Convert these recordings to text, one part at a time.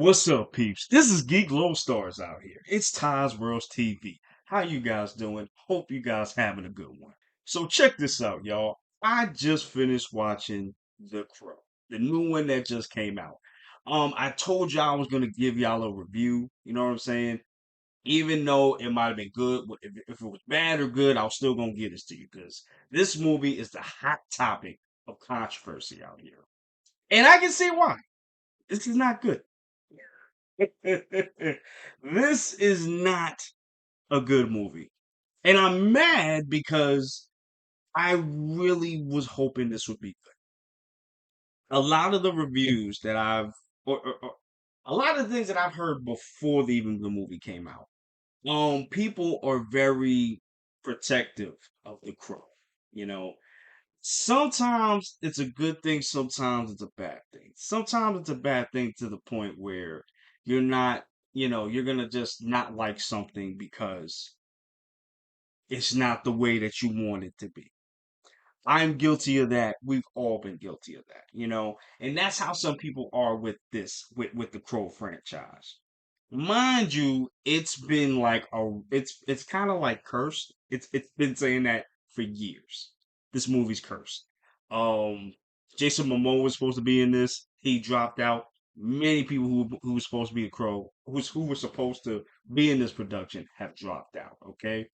What's up, peeps? This is Geeklodestars out here. It's taisworldtv. How you guys doing? Hope you guys having a good one. So check this out, y'all. I just finished watching The Crow, the new one that just came out. I told y'all I was gonna give y'all a review. You know what I'm saying? Even though it might have been good, if it was bad or good, I was still gonna give this to you because this movie is the hot topic of controversy out here, and I can see why. This is not good. This is not a good movie. And I'm mad because I really was hoping this would be good. A lot of the reviews that or a lot of things that I've heard before even the movie came out, people are very protective of the Crow. You know, sometimes it's a good thing, sometimes it's a bad thing. Sometimes it's a bad thing to the point where you're not, you're gonna just not like something because it's not the way that you want it to be. I'm guilty of that. We've all been guilty of that, and that's how some people are with with the Crow franchise. Mind you, it's been like it's kind of like cursed. It's been saying that for years. This movie's cursed. Um, Jason Momoa was supposed to be in this. He dropped out. Many people who were supposed to be a Crow, who were supposed to be in this production, have dropped out. Okay,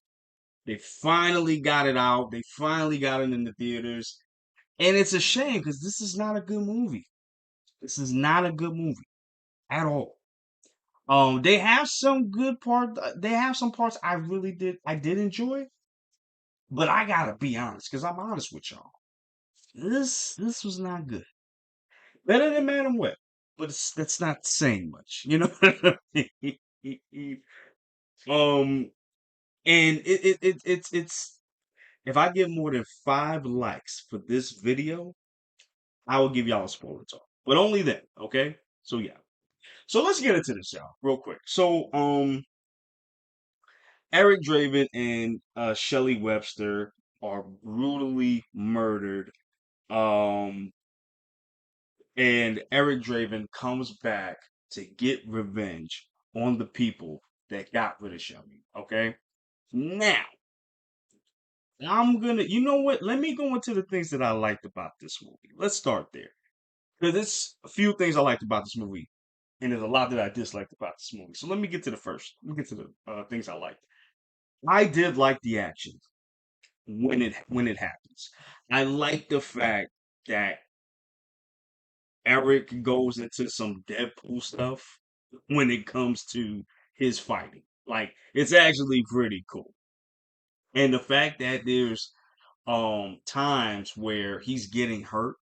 they finally got it out. They finally got it in the theaters, and it's a shame because this is not a good movie. This is not a good movie at all. They have some good part. They have some parts I did enjoy, but I gotta be honest, because I'm honest with y'all. This was not good. Better than Madam Web, but that's not saying much, you know. What I mean? And it's if I get more than 5 likes for this video, I will give y'all a spoiler talk, but only then, okay? So yeah. So let's get into this, y'all, real quick. So Eric Draven and Shelley Webster are brutally murdered. Um, and Eric Draven comes back to get revenge on the people that got rid of Shelley. Okay. Now, you know what? Let me go into the things that I liked about this movie. Let's start there. Because there's a few things I liked about this movie, and there's a lot that I disliked about this movie. So let me get to the first. Let me get to the things I liked. I did like the action when it happens. I like the fact that Eric goes into some Deadpool stuff when it comes to his fighting. Like it's actually pretty cool. And the fact that there's times where he's getting hurt,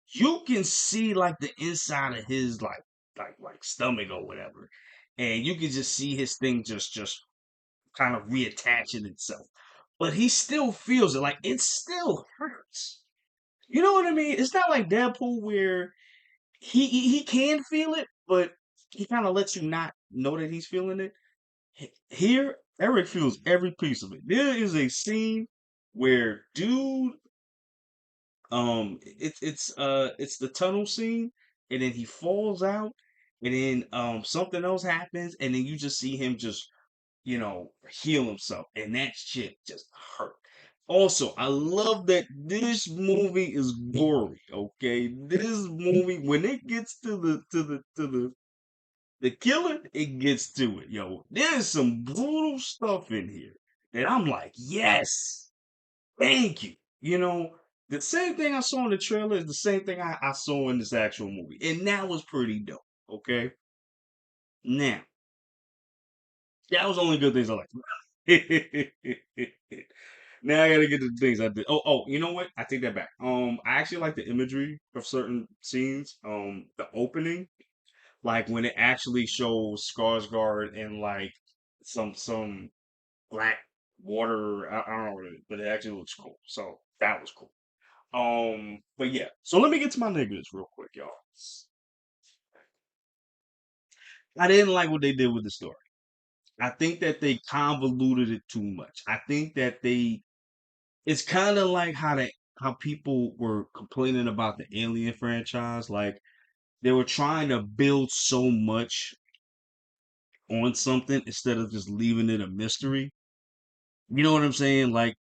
you can see like the inside of his like stomach or whatever. And you can just see his thing just kind of reattaching itself. But he still feels it. Like it still hurts. You know what I mean? It's not like Deadpool where he can feel it, but he kind of lets you not know that he's feeling it. Here, Eric feels every piece of it. There is a scene where dude, it's the tunnel scene, and then he falls out, and then something else happens, and then you just see him just heal himself, and that shit just hurt. Also, I love that this movie is gory. Okay, this movie when it gets to the killer, it gets to it. Yo, there's some brutal stuff in here, and I'm like, yes, thank you. The same thing I saw in the trailer is the same thing I saw in this actual movie, and that was pretty dope. Okay, now that was the only good things I liked. Now I gotta get to the things I did. Oh, you know what? I take that back. I actually like the imagery of certain scenes. The opening, like when it actually shows Skarsgård in like some black water. I don't know what it is, but it actually looks cool. So that was cool. But yeah. So let me get to my negatives real quick, y'all. I didn't like what they did with the story. I think that they convoluted it too much. I think that it's kind of like how people were complaining about the Alien franchise. Like they were trying to build so much on something instead of just leaving it a mystery. You know what I'm saying? Like,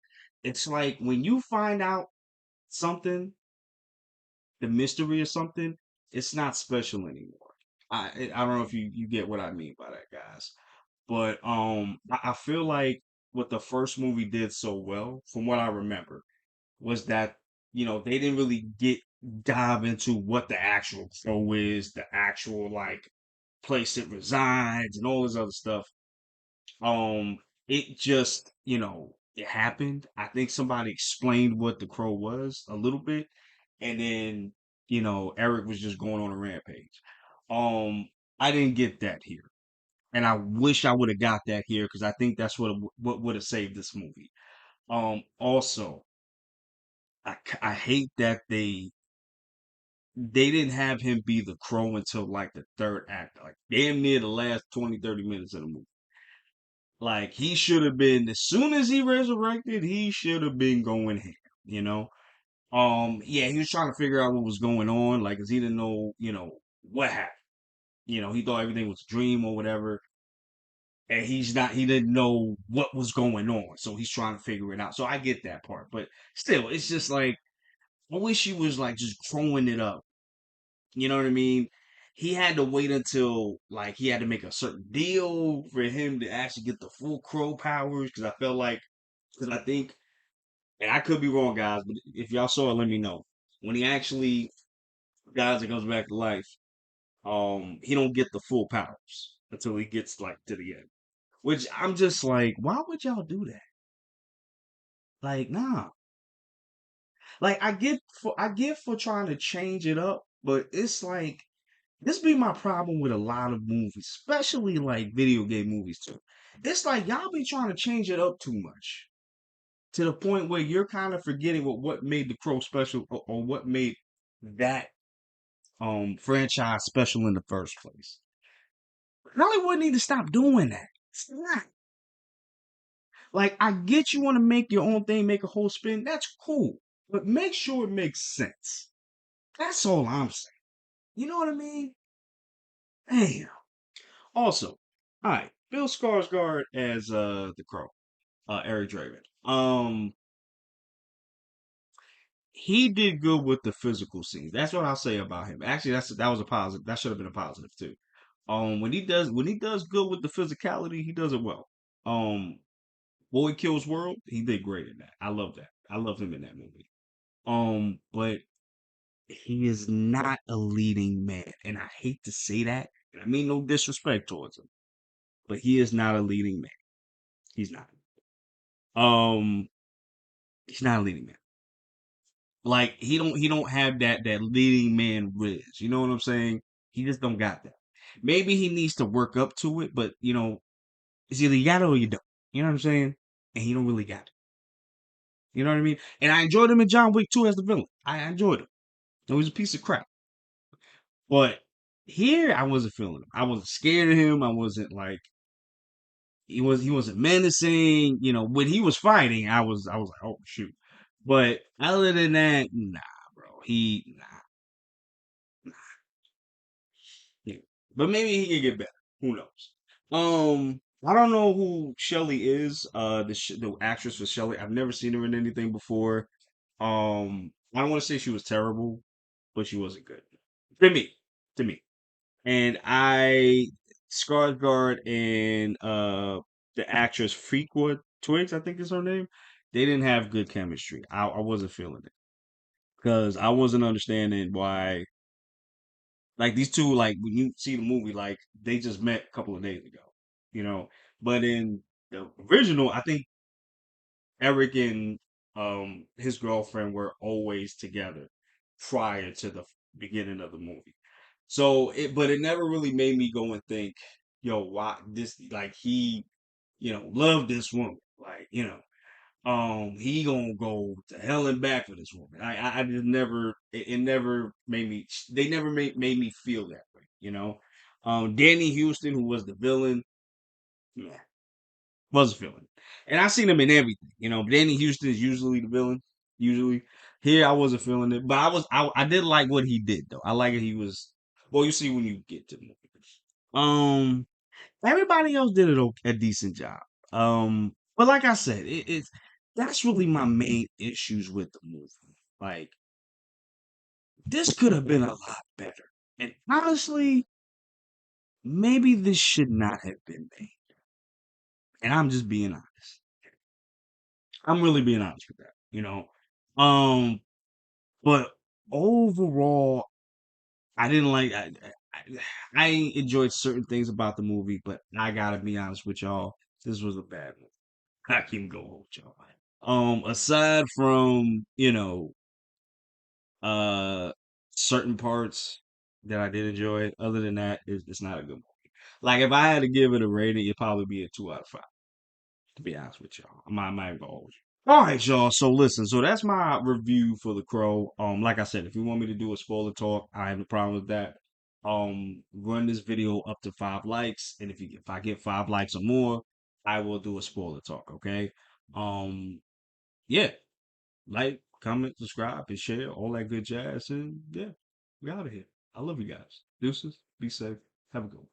it's like when you find out something, the mystery or something, it's not special anymore. I don't know if you get what I mean by that, guys. But I feel like what the first movie did so well, from what I remember, was that they didn't really get dive into what the actual show is, the actual like place it resides, and all this other stuff. Um, it just it happened. I think somebody explained what the crow was a little bit, and then Eric was just going on a rampage. Um, I didn't get that here, and I wish I would have got that here because I think that's what would have saved this movie. Also, I hate that they didn't have him be the crow until like the third act, like damn near the last 20, 30 minutes of the movie. Like he should have been as soon as he resurrected, he should have been going ham, you know. Yeah, he was trying to figure out what was going on, like, cause he didn't know, what happened. He thought everything was a dream or whatever, and he didn't know what was going on, so he's trying to figure it out. So I get that part, but still, it's just like I wish he was like just growing it up. You know what I mean? He had to wait until like he had to make a certain deal for him to actually get the full crow powers. Because I felt like, because I think, and I could be wrong, guys, but if y'all saw it, let me know. When he actually guys, it comes back to life, he don't get the full powers until he gets like to the end. Which I'm just like, why would y'all do that? Like, nah. Like I get for trying to change it up, but it's like this be my problem with a lot of movies, especially like video game movies too. It's like y'all be trying to change it up too much to the point where you're kind of forgetting what made the Crow special or what made that franchise special in the first place. Hollywood need to stop doing that. It's not. Like I get you want to make your own thing, make a whole spin. That's cool, but make sure it makes sense. That's all I'm saying. You know what I mean? Damn. Also, all right, Bill Skarsgård as the Crow, Eric Draven. He did good with the physical scenes. That's what I'll say about him. Actually, that was a positive. That should have been a positive too. When he does good with the physicality, he does it well. Um, Boy Kills World, he did great in that. I love that. I love him in that movie. But he is not a leading man, and I hate to say that. And I mean no disrespect towards him, but he is not a leading man. He's not. Um, he's not a leading man. Like he don't have that leading man riz. You know what I'm saying? He just don't got that. Maybe he needs to work up to it, but it's either you got it or you don't. You know what I'm saying? And he don't really got it. You know what I mean? And I enjoyed him in John Wick 2 as the villain. I enjoyed him. He was a piece of crap. But here I wasn't feeling him. I wasn't scared of him. I wasn't like he wasn't menacing. When he was fighting, I was like, oh shoot. But other than that, nah, bro. Yeah. But maybe he can get better. Who knows? I don't know who Shelly is. The actress for Shelly. I've never seen her in anything before. I don't want to say she was terrible, but she wasn't good to me. To me, and Skarsgård and the actress Freakwood Twigs, I think is her name. They didn't have good chemistry. I wasn't feeling it because I wasn't understanding why. Like these two, like when you see the movie, like they just met a couple of days ago, you know. But in the original, I think Eric and his girlfriend were always together prior to the beginning of the movie. But it never really made me go and think, yo, why this? Like he, loved this woman, like he gonna go to hell and back for this woman. I just never, it never made me. They never made me feel that way, Danny Houston, who was the villain, yeah, wasn't feeling it. And I seen him in everything, Danny Houston is usually the villain. Usually, here I wasn't feeling it, but I did like what he did though. I like it. He was well. You see when you get to the movie. Um, Everybody else did a decent job. But like I said, it's that's really my main issues with the movie. Like this could have been a lot better. And honestly, maybe this should not have been made. And I'm just being honest. I'm really being honest with that, you know. Um, but overall, I didn't like. I enjoyed certain things about the movie, but I gotta be honest with y'all. This was a bad movie. I can go with y'all. Aside from uh, certain parts that I did enjoy, other than that, it's not a good movie. Like if I had to give it a rating, it'd probably be a 2 out of 5. To be honest with y'all, I might go. All right, y'all. So listen, so that's my review for The Crow. Like I said, if you want me to do a spoiler talk, I have no problem with that. Run this video up to 5 likes, and if I get 5 likes or more, I will do a spoiler talk. Okay. Um, yeah, like, comment, subscribe, and share all that good jazz, and yeah, we out of here. I love you guys. Deuces. Be safe. Have a good one.